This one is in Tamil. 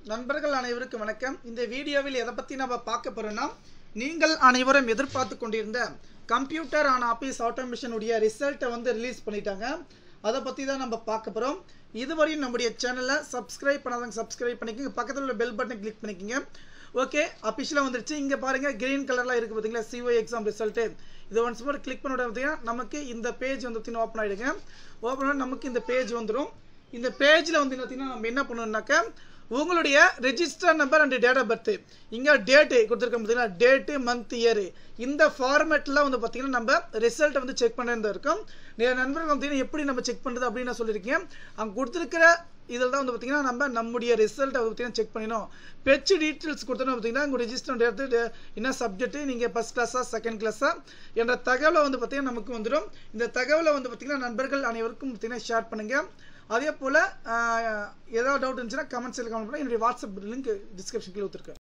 நண்பர்கள் அனைவருக்கும் வணக்கம். இந்த வீடியோவில் எதை பற்றி நம்ம பார்க்க போகிறோம்னா, நீங்கள் அனைவரும் எதிர்பார்த்து கொண்டிருந்த கம்ப்யூட்டர் ஆன் ஆஃபீஸ் ஆட்டோமேஷன் உடைய ரிசல்ட்டை ரிலீஸ் பண்ணிட்டாங்க. அதை பற்றி தான் நம்ம பார்க்க போகிறோம். இதுவரையும் நம்முடைய சேனலை சப்ஸ்கிரைப் பண்ணாதவங்க சப்ஸ்கிரைப் பண்ணிக்கோங்க. பக்கத்தில் உள்ள பெல் பட்டனை கிளிக் பண்ணிக்கோங்க. ஓகே, அஃபிஷியலாக வந்துருச்சு. இங்கே பாருங்கள், கிரீன் கலரில் இருக்குது பார்த்தீங்களா, சிஓ எக்ஸாம் ரிசல்ட்டு. இதை ஒன்ஸ் மோர் கிளிக் பண்ண பார்த்தீங்கன்னா நமக்கு இந்த பேஜ் பார்த்தீங்கன்னா ஓப்பன் ஆகிடுங்க. ஓப்பன் ஆகி நமக்கு இந்த பேஜ் வந்துடும். இந்த பேஜில் பார்த்தீங்கன்னா நம்ம என்ன பண்ணணும்னாக்கா, உங்களுடைய register number and date of birth, இங்கே டேட்டு கொடுத்துருக்கோம் பார்த்தீங்கன்னா, டேட்டு மந்த் இயர், இந்த ஃபார்மேட்டில் பார்த்தீங்கன்னா நம்ம ரிசல்ட்டை செக் பண்ணுறது இருக்கும். நிறைய நண்பர்கள் பார்த்தீங்கன்னா எப்படி நம்ம செக் பண்ணுறது அப்படின்னு நான் சொல்லியிருக்கேன். அங்கே கொடுத்துருக்கிற இதில் தான் பார்த்தீங்கன்னா நம்முடைய ரிசல்ட்டை பார்த்தீங்கன்னா செக் பண்ணிடணும். பெச்சு டீட்டெயில்ஸ் கொடுத்தோன்னு பார்த்தீங்கன்னா உங்கள் ரெஜிஸ்டர் எடுத்து என்ன சப்ஜெக்ட்டு, நீங்கள் ஃபஸ்ட் கிளாஸா செகண்ட் கிளாஸா என்ற தகவலை பார்த்தீங்கன்னா நமக்கு வந்துடும். இந்த தகவலை பார்த்தீங்கன்னா நண்பர்கள் அனைவருக்கும் பார்த்தீங்கன்னா ஷேர் பண்ணுங்கள். அதே போல் ஏதாவது டவுட் இருந்துச்சுன்னா கமெண்ட்ஸில் கமெண்ட் பண்ணால் என்னுடைய வாட்ஸ்அப் லிங்க் டிஸ்கிரிப்ஷன் கீழே கொடுத்துருக்கேன்.